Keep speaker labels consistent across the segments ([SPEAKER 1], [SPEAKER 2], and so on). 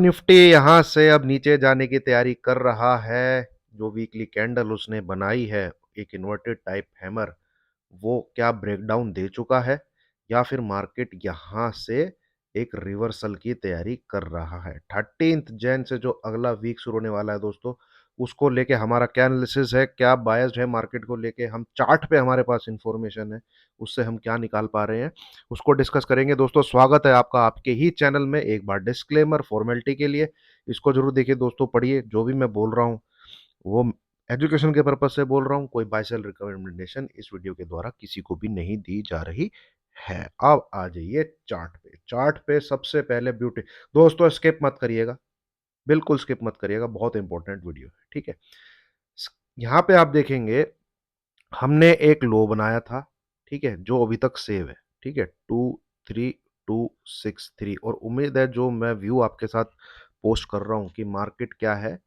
[SPEAKER 1] Nifty यहां से अब नीचे जाने की तैयारी कर रहा है। जो वीकली कैंडल उसने बनाई है, एक इन्वर्टेड टाइप हैमर, वो क्या ब्रेकडाउन दे चुका है या फिर मार्केट यहां से एक रिवर्सल की तैयारी कर रहा है। 13 जैन से जो अगला वीक शुरू होने वाला है दोस्तों, उसको लेके हमारा क्या एनालिसिस है, क्या बायस्ड है मार्केट को लेके, हम चार्ट पे हमारे पास इंफॉर्मेशन है, उससे हम क्या निकाल पा रहे हैं, उसको डिस्कस करेंगे। दोस्तों स्वागत है आपका आपके ही चैनल में। एक बार डिस्क्लेमर फॉर्मेलिटी के लिए इसको जरूर देखिए दोस्तों, पढ़िए। जो भी मैं बोल रहा हूँ वो एजुकेशन के पर्पज से बोल रहा हूँ, कोई बाय सेल रिकमेंडेशन इस वीडियो के द्वारा किसी को भी नहीं दी जा रही है। अब आ जाइए चार्ट पे। चार्ट पे सबसे पहले ब्यूटी, दोस्तों स्किप मत करिएगा, बिल्कुल स्किप मत करिएगा, बहुत इंपॉर्टेंट वीडियो है, ठीक है। यहाँ पे आप देखेंगे हमने एक लो बनाया था, ठीक है, जो अभी तक सेव है, ठीक है, 23263। और उम्मीद है जो मैं व्यू आपके साथ पोस्ट कर रहा हूं कि मार्केट क्या है,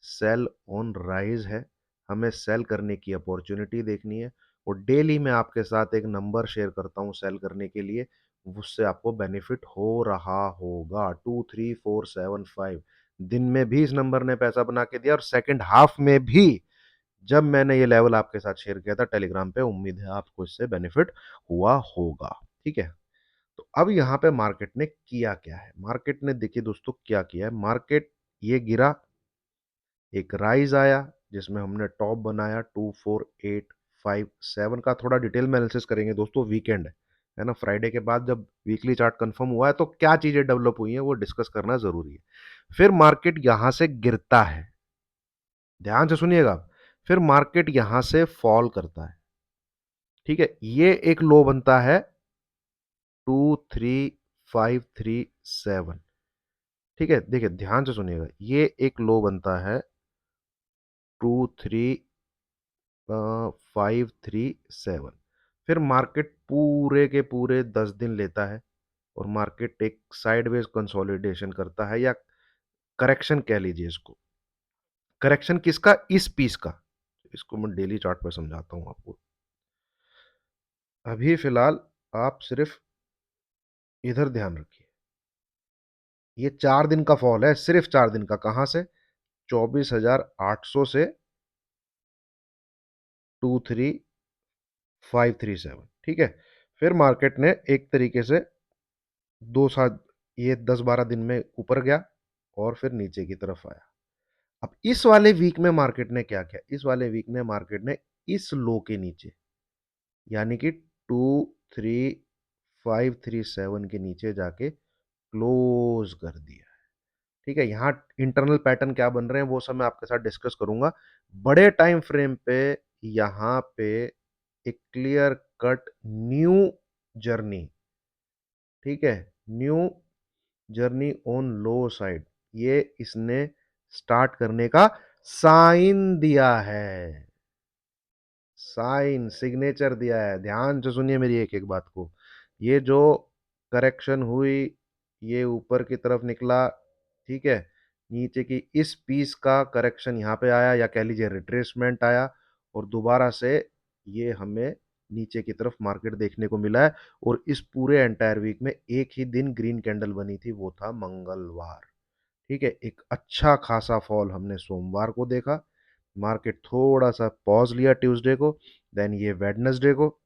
[SPEAKER 1] सेल ऑन राइज है, हमें सेल करने की अपॉर्चुनिटी देखनी है। और डेली मैं आपके साथ एक नंबर शेयर करता हूं सेल करने के लिए, उससे आपको बेनिफिट हो रहा होगा। 23475 दिन में भी इस नंबर ने पैसा बना के दिया, और सेकंड हाफ में भी जब मैंने ये लेवल आपके साथ शेयर किया था टेलीग्राम पे, उम्मीद है आपको इससे बेनिफिट हुआ होगा, ठीक है। तो अब यहाँ पे मार्केट ने किया क्या है, मार्केट ने देखिए दोस्तों क्या किया है। मार्केट ये गिरा, एक राइज आया जिसमें हमने टॉप बनाया 24857 का। थोड़ा डिटेल में एनालिसिस करेंगे दोस्तों, वीकेंड है ना, फ्राइडे के बाद जब वीकली चार्ट कंफर्म हुआ है तो क्या चीजें डेवलप हुई हैं वो डिस्कस करना जरूरी है। फिर मार्केट यहां से गिरता है, ध्यान से सुनिएगा। फिर मार्केट यहां से फॉल करता है, ठीक है, ये एक लो बनता है 23537, ठीक है। देखिए ध्यान से सुनिएगा, ये एक लो बनता है 23537। फिर मार्केट पूरे के पूरे 10 दिन लेता है और मार्केट एक साइडवेज कंसोलिडेशन करता है, या करेक्शन कह लीजिए इसको। करेक्शन किसका, इस पीस का। इसको मैं डेली चार्ट पर समझाता हूं आपको। अभी फिलहाल आप सिर्फ इधर ध्यान रखिए, ये 4 दिन का फॉल है, सिर्फ 4 दिन का। कहां से, 24,800 से 23537, ठीक है। फिर मार्केट ने एक तरीके से दो सात, ये 10-12 दिन में ऊपर गया और फिर नीचे की तरफ आया। अब इस वाले वीक में मार्केट ने क्या किया, इस वाले वीक में मार्केट ने इस लो के नीचे, यानी कि 23537 के नीचे जाके क्लोज कर दिया, ठीक है। यहाँ इंटरनल पैटर्न क्या बन रहे हैं वो सब मैं आपके साथ डिस्कस करूंगा बड़े टाइम फ्रेम पे। यहाँ पे एक क्लियर कट न्यू जर्नी, ठीक है, new journey on low side, ये इसने स्टार्ट करने का साइन दिया है, साइन सिग्नेचर दिया है। ध्यान से सुनिए मेरी एक एक बात को। ये जो करेक्शन हुई, ये ऊपर की तरफ निकला, ठीक है, नीचे की इस पीस का करेक्शन यहाँ पे आया, या कह लीजिए रिट्रेसमेंट आया, और दोबारा से ये हमें नीचे की तरफ मार्केट देखने को मिला है। और इस पूरे एंटायर वीक में एक ही दिन ग्रीन कैंडल बनी थी, वो था मंगलवार, ठीक है। एक अच्छा खासा फॉल हमने सोमवार को देखा, मार्केट थोड़ा सा पॉज लिया ट्यूसडे को, देन ये वेडनेसडे को,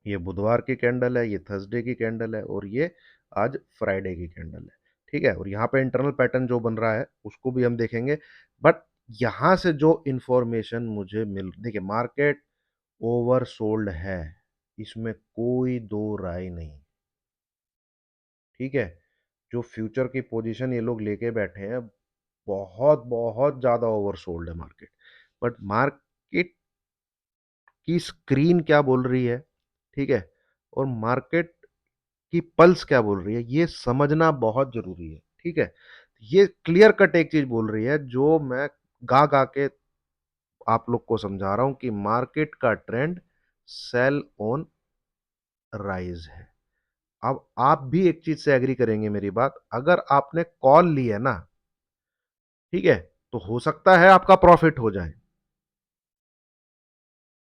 [SPEAKER 1] ये बुधवार की कैंडल है, ये थर्सडे की कैंडल है, और ये आज फ्राइडे की कैंडल है, ठीक है। और यहाँ पे इंटरनल पैटर्न जो बन रहा है उसको भी हम देखेंगे। बट यहाँ से जो इंफॉर्मेशन मुझे मिल, देखिए मार्केट ओवर सोल्ड है, इसमें कोई दो राय नहीं, ठीक है। जो फ्यूचर की पोजीशन ये लोग लेके बैठे हैं, बहुत बहुत ज्यादा ओवर सोल्ड है मार्केट। बट मार्केट की स्क्रीन क्या बोल रही है, ठीक है, और मार्केट की पल्स क्या बोल रही है, ये समझना बहुत जरूरी है, ठीक है। ये क्लियर कट एक चीज बोल रही है जो मैं गा गा के आप लोग को समझा रहा हूं कि मार्केट का ट्रेंड सेल ऑन राइज है। अब आप भी एक चीज से एग्री करेंगे मेरी बात, अगर आपने कॉल ली है ना, ठीक है, तो हो सकता है आपका प्रॉफिट हो जाए।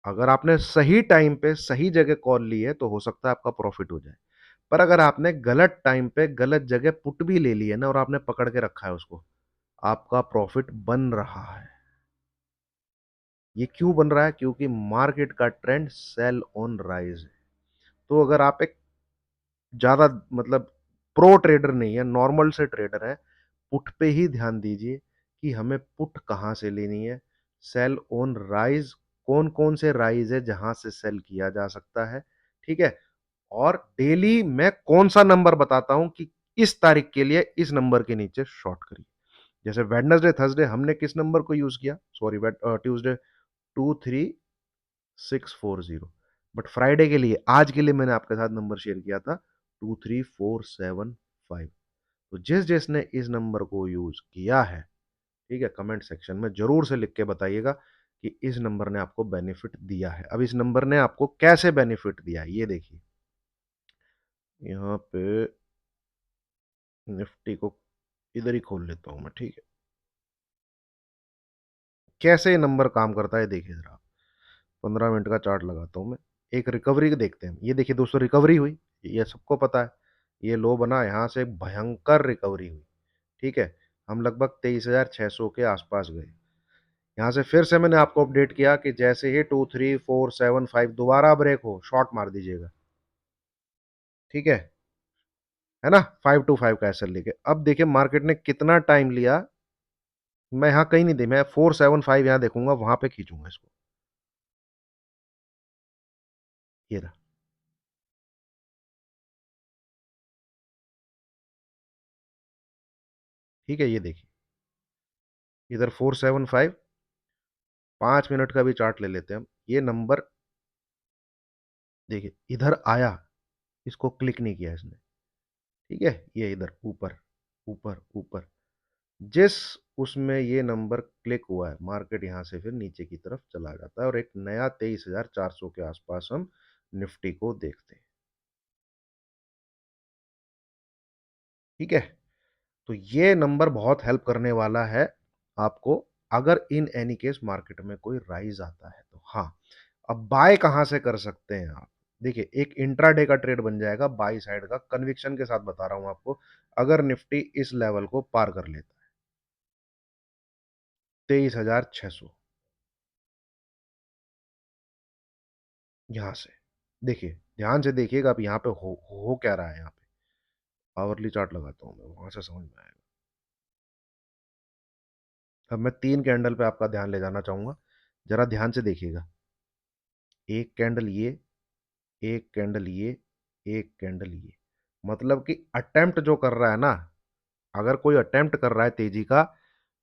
[SPEAKER 1] अगर आपने सही टाइम पे सही जगह कॉल ली है तो हो सकता है आपका प्रॉफिट हो जाए। पर अगर आपने गलत टाइम पे गलत जगह पुट भी ले ली है ना और आपने पकड़ के रखा है उसको, आपका प्रॉफिट बन रहा है। ये क्यों बन रहा है? क्योंकि मार्केट का ट्रेंड सेल ऑन राइज है। तो अगर आप एक ज्यादा मतलब प्रो ट्रेडर नहीं है, नॉर्मल से ट्रेडर है, पुट पे ही ध्यान दीजिए कि हमें पुट कहां से लेनी है। सेल ऑन राइज, कौन कौन से राइज है जहां से सेल किया जा सकता है, ठीक है। और डेली मैं कौन सा नंबर बताता हूं कि इस तारीख के लिए इस नंबर के नीचे शॉर्ट करिए। जैसे वेडनेसडे थर्सडे हमने किस नंबर को यूज किया, सॉरी ट्यूसडे, 23640। बट फ्राइडे के लिए, आज के लिए मैंने आपके साथ नंबर शेयर किया था 23475। तो जिस जिसने इस नंबर को यूज किया है, ठीक है, कमेंट सेक्शन में जरूर से लिख के बताइएगा कि इस नंबर ने आपको बेनिफिट दिया है। अब इस नंबर ने आपको कैसे बेनिफिट दिया है ये देखिए। यहाँ पे निफ्टी को इधर ही खोल लेता हूं मैं, ठीक है। कैसे ये नंबर काम करता है देखिए जरा। 15 मिनट का चार्ट लगाता हूं मैं। एक रिकवरी देखते हैं। ये देखिए दोस्तों, रिकवरी हुई, ये सबको पता है। ये लो बना, यहां से एक भयंकर रिकवरी हुई, ठीक है। हम लगभग 23,600 के आसपास गए। यहां से फिर से मैंने आपको अपडेट किया कि जैसे ही 23475 दोबारा ब्रेक हो, शॉर्ट मार दीजिएगा, ठीक है ना। 525 का एसएल लेके अब देखिए मार्केट ने कितना टाइम लिया। मैं यहां कहीं नहीं दे, मैं 475 यहां देखूंगा, वहां पे खींचूंगा इसको। ये रहा, ठीक है। ये देखिए इधर 475, 5 मिनट का भी चार्ट ले लेते हैं हम। ये नंबर देखिए इधर आया, इसको क्लिक नहीं किया इसने, ठीक है। ये इधर ऊपर ऊपर ऊपर, जिस उसमें ये नंबर क्लिक हुआ है, मार्केट यहां से फिर नीचे की तरफ चला जाता है और एक नया 23,400 के आसपास हम निफ्टी को देखते हैं, ठीक है। तो ये नंबर बहुत हेल्प करने वाला है आपको, अगर इन एनी केस मार्केट में कोई राइज आता है तो। हाँ, अब बाय कहां से कर सकते हैं आप? देखिए एक इंट्राडे का ट्रेड बन जाएगा बाई साइड का, कन्विक्शन के साथ बता रहा हूं आपको। अगर निफ्टी इस लेवल को पार कर लेता है, 23,600, यहां से देखिए, ध्यान से देखिएगा। अब यहाँ पे हो क्या रहा है। यहाँ पे आवरली चार्ट लगाता हूं मैं, वहां से समझ में आएगा। अब मैं 3 कैंडल पे आपका ध्यान ले जाना चाहूंगा, जरा ध्यान से देखिएगा। एक कैंडल ये, एक कैंडल ये, एक कैंडल ये, मतलब कि अटेम्प्ट जो कर रहा है ना, अगर कोई अटेम्प्ट कर रहा है तेजी का,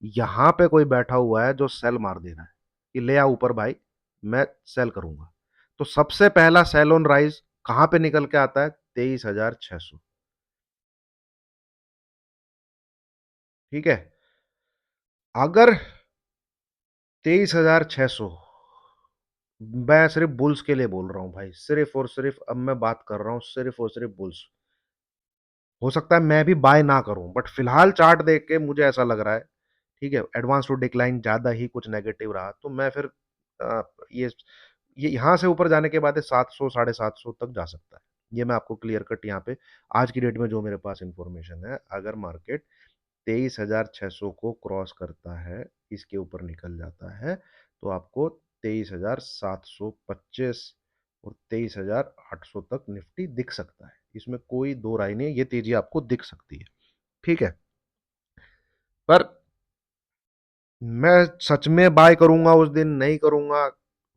[SPEAKER 1] यहां पे कोई बैठा हुआ है जो सेल मार दे रहा है कि ले आ ऊपर भाई, मैं सेल करूंगा। तो सबसे पहला सेल ऑन राइज कहां पे निकल के आता है? 23,600, ठीक है। अगर 23,600, मैं सिर्फ बुल्स के लिए बोल रहा हूं भाई, सिर्फ और सिर्फ, अब मैं बात कर रहा हूं सिर्फ और सिर्फ बुल्स। हो सकता है मैं भी बाय ना करूं, बट फिलहाल चार्ट देख के मुझे ऐसा लग रहा है, ठीक है। एडवांस टू डिक्लाइन ज्यादा ही कुछ नेगेटिव रहा, तो मैं फिर अ, ये ये यहां से ऊपर जाने के बाद 700 750 तक जा सकता है। ये मैं आपको क्लियर कट यहाँ पे आज की डेट में जो मेरे पास इंफॉर्मेशन है, अगर मार्केट 23,600 को क्रॉस करता है, इसके ऊपर निकल जाता है, तो आपको 23,725 और 23,800 तक निफ्टी दिख सकता है। इसमें कोई दो राय नहीं है, ये तेजी आपको दिख सकती है, ठीक है। पर मैं सच में बाय करूंगा उस दिन, नहीं करूंगा,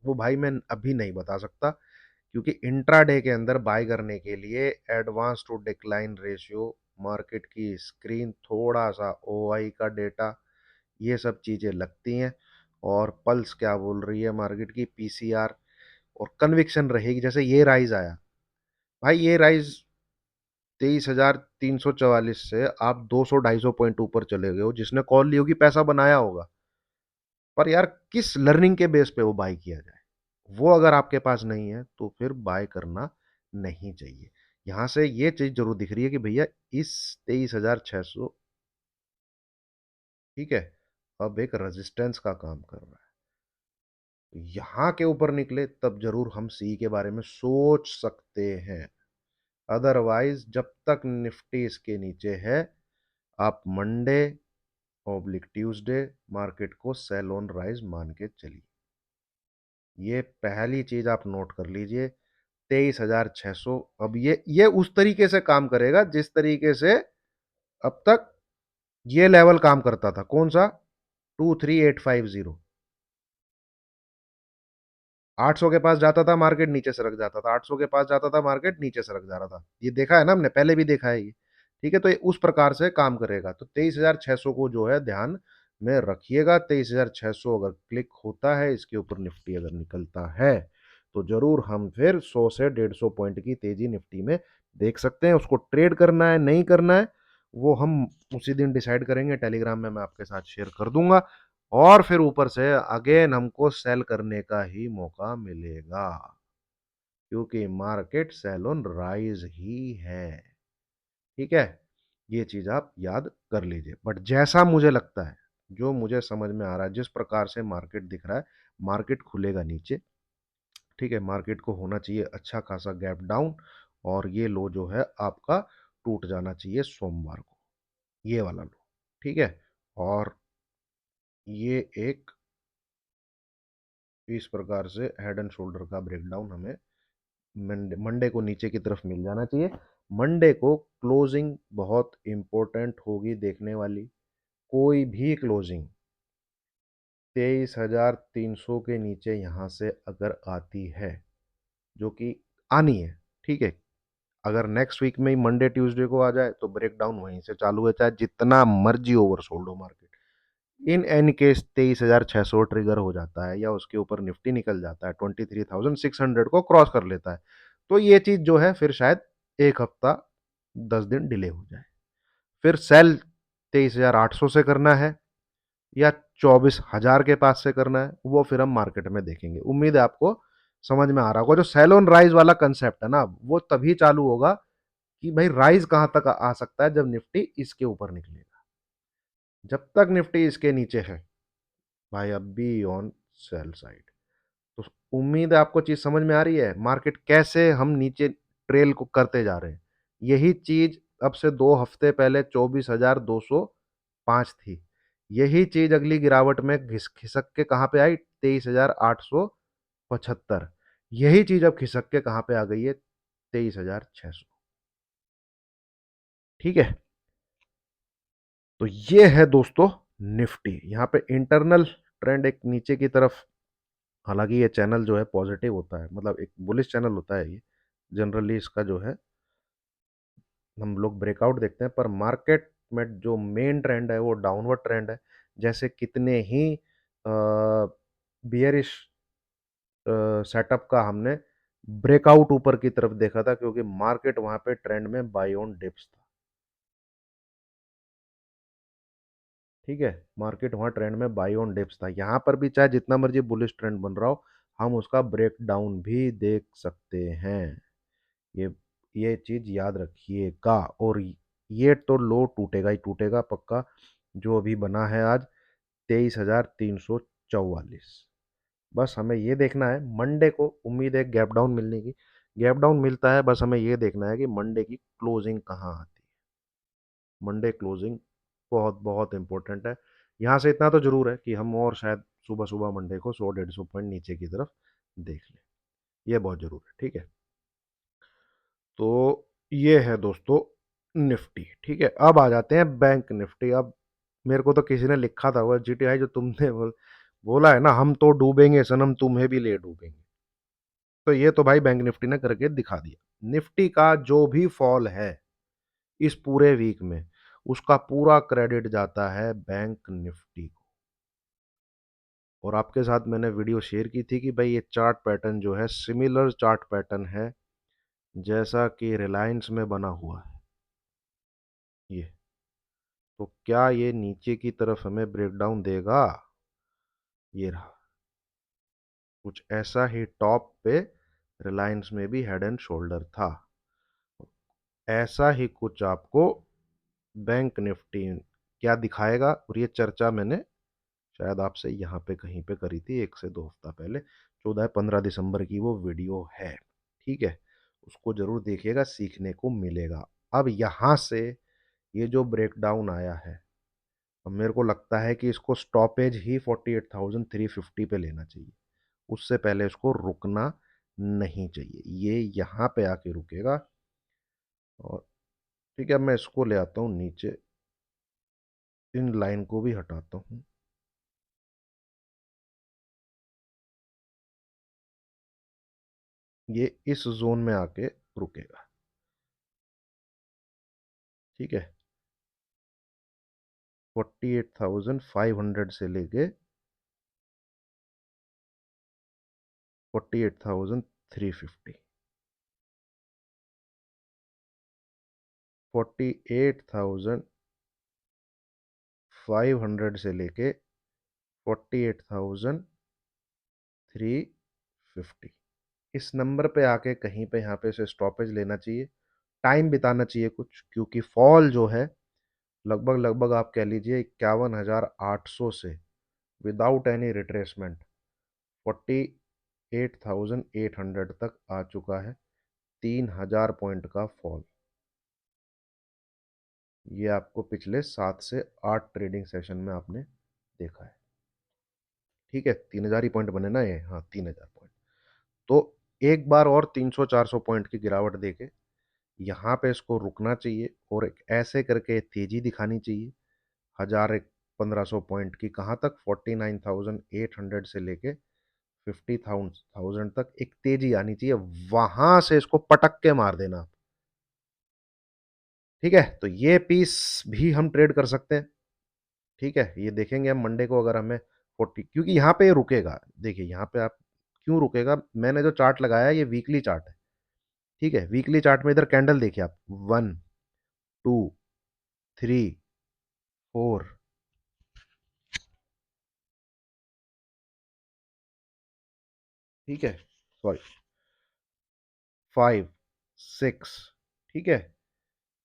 [SPEAKER 1] वो भाई मैं अभी नहीं बता सकता। क्योंकि इंट्राडे के अंदर बाय करने के लिए advance to decline ratio, market की स्क्रीन, थोड़ा सा ओआई का डेटा, ये सब चीजें लगती हैं। और पल्स क्या बोल रही है मार्केट की, पीसीआर, और कन्विक्शन रहेगी। जैसे ये राइज आया भाई, ये राइज 23,344 से आप 200 250 पॉइंट ऊपर चले गए हो, जिसने कॉल ली होगी पैसा बनाया होगा। पर यार किस लर्निंग के बेस पे वो बाय किया जाए, वो अगर आपके पास नहीं है तो फिर बाय करना नहीं चाहिए। यहां से ये चीज जरूर दिख रही है कि भैया इस 23,600, ठीक है, अब एक रेजिस्टेंस का काम कर रहा है। यहां के ऊपर निकले तब जरूर हम सी के बारे में सोच सकते हैं। अदरवाइज जब तक निफ्टी इसके नीचे है, आप मंडे ऑब्लिक ट्यूसडे मार्केट को सेल ऑन राइज मान के चलिए। ये पहली चीज आप नोट कर लीजिए। 23,600। अब ये उस तरीके से काम करेगा जिस तरीके से अब तक ये लेवल काम करता था। कौन सा? 23850। 800 के पास जाता था मार्केट नीचे सरक जाता था, 800 के पास जाता था मार्केट नीचे सरक जा रहा था। ये देखा है ना हमने, पहले भी देखा है ये। ठीक है, तो ये उस प्रकार से काम करेगा। तो 23,600 को जो है ध्यान में रखिएगा। 23,600 अगर क्लिक होता है, इसके ऊपर निफ्टी अगर निकलता है, तो जरूर हम फिर 100 से 150 पॉइंट की तेजी निफ्टी में देख सकते हैं। उसको ट्रेड करना है नहीं करना है, वो हम उसी दिन डिसाइड करेंगे। टेलीग्राम में मैं आपके साथ शेयर कर दूंगा। और फिर ऊपर से अगेन हमको सेल करने का ही मौका मिलेगा, क्योंकि मार्केट सेल ऑन राइज ही है। ठीक है, ये चीज आप याद कर लीजिए। बट जैसा मुझे लगता है, जो मुझे समझ में आ रहा है, जिस प्रकार से मार्केट दिख रहा है, मार्केट खुलेगा नीचे। ठीक है, मार्केट को होना चाहिए अच्छा खासा गैप डाउन, और ये लो जो है आपका टूट जाना चाहिए सोमवार को, ये वाला लो। ठीक है, और ये एक इस प्रकार से हेड एंड शोल्डर का ब्रेकडाउन हमें मंडे मंडे को नीचे की तरफ मिल जाना चाहिए। मंडे को क्लोजिंग बहुत इंपॉर्टेंट होगी देखने वाली। कोई भी क्लोजिंग 23,300 के नीचे यहां से अगर आती है, जो कि आनी है, ठीक है। अगर नेक्स्ट वीक में ही मंडे ट्यूसडे को आ जाए तो ब्रेकडाउन वहीं से चालू है, चाहे जितना मर्जी ओवरसोल्ड हो market. In any case 23,600 trigger हो जाता है, या उसके ऊपर निफ्टी निकल जाता है, 23,600 को क्रॉस कर लेता है, तो ये चीज जो है फिर शायद एक हफ्ता 10 दिन डिले हो जाए। फिर सेल 23,800 से करना है या 24,000 के पास से करना है, वो फिर हम मार्केट में देखेंगे। उम्मीद है आपको समझ में आ रहा होगा। जो सेल ऑन राइज वाला कंसेप्ट है ना, वो तभी चालू होगा कि भाई राइज कहां तक आ सकता है, जब निफ्टी इसके ऊपर निकलेगा। जब तक निफ्टी इसके नीचे है भाई, अब भी ऑन सेल साइड। तो उम्मीद है आपको चीज समझ में आ रही है, मार्केट कैसे हम नीचे ट्रेल को करते जा रहे हैं। यही चीज अब से 2 हफ्ते पहले 24,205 थी। यही चीज अगली गिरावट में खिसक के कहां पे आई? 23,875। यही चीज अब खिसक के कहां पे आ गई है? 23,600। ठीक है, तो ये है दोस्तों निफ्टी। यहाँ पे इंटरनल ट्रेंड एक नीचे की तरफ, हालांकि ये चैनल जो है पॉजिटिव होता है, मतलब एक बुलिश चैनल होता है ये जनरली। इसका जो है हम लोग ब्रेकआउट देखते हैं, पर मार्केट में जो मेन ट्रेंड है वो डाउनवर्ड ट्रेंड है। जैसे कितने ही बियरिश सेटअप का हमने ब्रेकआउट ऊपर की तरफ देखा था, क्योंकि मार्केट वहां पे ट्रेंड में बाई ऑन डिप्स था। ठीक है, मार्केट वहां ट्रेंड में बाई ऑन डिप्स था। यहां पर भी चाहे जितना मर्जी बुलिश ट्रेंड बन रहा हो, हम उसका ब्रेक डाउन भी देख सकते हैं। ये ये चीज याद रखिएगा। और ये तो लो टूटेगा ही टूटेगा पक्का, जो अभी बना है आज 23,344। बस हमें ये देखना है, मंडे को उम्मीद है गैप डाउन मिलने की। गैप डाउन मिलता है, बस हमें ये देखना है कि मंडे की क्लोजिंग कहाँ आती है। मंडे क्लोजिंग बहुत बहुत इंपॉर्टेंट है। यहाँ से इतना तो जरूर है कि हम और शायद सुबह सुबह मंडे को 100 150 पॉइंट नीचे की तरफ देख लें। ये बहुत जरूर है। ठीक है, तो ये है दोस्तों निफ्टी। ठीक है, अब आ जाते हैं बैंक निफ्टी। अब मेरे को तो किसी ने लिखा था, वो जीटीआई जो तुमने बोला है ना, हम तो डूबेंगे सनम तुम्हें भी ले डूबेंगे। तो ये तो भाई बैंक निफ्टी ने करके दिखा दिया। निफ्टी का जो भी फॉल है इस पूरे वीक में, उसका पूरा क्रेडिट जाता है बैंक निफ्टी को। और आपके साथ मैंने वीडियो शेयर की थी कि भाई ये चार्ट पैटर्न जो है सिमिलर चार्ट पैटर्न है जैसा कि रिलायंस में बना हुआ है ये। तो क्या ये नीचे की तरफ हमें ब्रेकडाउन देगा? ये रहा, कुछ ऐसा ही टॉप पे रिलायंस में भी हेड एंड शोल्डर था। ऐसा ही कुछ आपको बैंक निफ्टी क्या दिखाएगा, और ये चर्चा मैंने शायद आपसे यहाँ पे कहीं पे करी थी 1 से 2 हफ्ता पहले। 14-15 दिसंबर की वो वीडियो है। ठीक है, उसको जरूर देखिएगा, सीखने को मिलेगा। अब यहाँ से ये जो ब्रेकडाउन आया है, अब मेरे को लगता है कि इसको स्टॉपेज ही 48,350 पे लेना चाहिए। उससे पहले इसको रुकना नहीं चाहिए, ये यहाँ पे आके रुकेगा। और ठीक है, मैं इसको ले आता हूँ नीचे, इन लाइन को भी हटाता हूँ। ये इस जोन में आके रुकेगा, ठीक है। 48,500 से लेके 48,350, 48,500 से लेके 48,350, इस नंबर पे आके कहीं पे यहाँ पे से स्टॉपेज लेना चाहिए। टाइम बिताना चाहिए कुछ, क्योंकि फॉल जो है लगभग लगभग आप कह लीजिए 51,800 से विदाउट एनी रिट्रेसमेंट 48,800 तक आ चुका है। 3,000 पॉइंट का फॉल, ये आपको पिछले 7 से 8 ट्रेडिंग सेशन में आपने देखा है, ठीक है। 3,000 ही पॉइंट बने ना ये, हाँ 3,000 पॉइंट। तो एक बार और 300-400 पॉइंट की गिरावट देके यहाँ पे इसको रुकना चाहिए, और एक ऐसे करके तेजी दिखानी चाहिए। 1,000 1,500 पॉइंट की कहाँ तक, 49,800 से लेके 50,000 तक एक तेजी आनी चाहिए, वहां से इसको पटक के मार देना, ठीक है। तो ये पीस भी हम ट्रेड कर सकते हैं, ठीक है। ये देखेंगे हम मंडे को, अगर हमें 40, क्योंकि यहाँ पे रुकेगा। देखिए यहाँ पे आप क्यों रुकेगा, मैंने जो चार्ट लगाया है ये वीकली चार्ट है, ठीक है। वीकली चार्ट में इधर कैंडल देखिए आप, 1 2 3 4, ठीक है, सॉरी 5 6, ठीक है।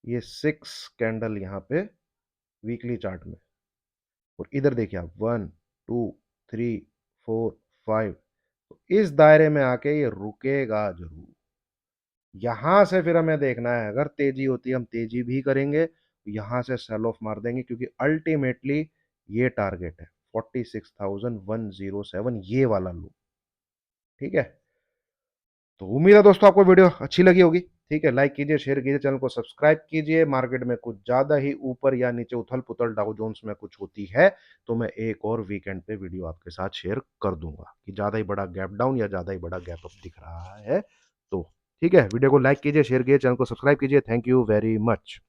[SPEAKER 1] ये 6 कैंडल यहाँ पे वीकली चार्ट में, और इधर देखिए आप 1 2 3 4 5, तो इस दायरे में आके ये रुकेगा जरूर। यहां से फिर हमें देखना है, अगर तेजी होती है हम तेजी भी करेंगे, यहां से सेल ऑफ मार देंगे, क्योंकि अल्टीमेटली ये टारगेट है 46,107, ये वाला लो, ठीक है। तो उम्मीद है दोस्तों आपको वीडियो अच्छी लगी होगी, ठीक है। लाइक कीजिए, शेयर कीजिए, चैनल को सब्सक्राइब कीजिए। मार्केट में कुछ ज्यादा ही ऊपर या नीचे उथल पुथल डाउ जोन्स में कुछ होती है तो मैं एक और वीकेंड पे वीडियो आपके साथ शेयर कर दूंगा कि ज्यादा ही बड़ा गैप डाउन या ज्यादा ही बड़ा गैप अप दिख रहा है तो, ठीक है। वीडियो को लाइक कीजिए, शेयर कीजिए, चैनल को सब्सक्राइब कीजिए। Thank you very much.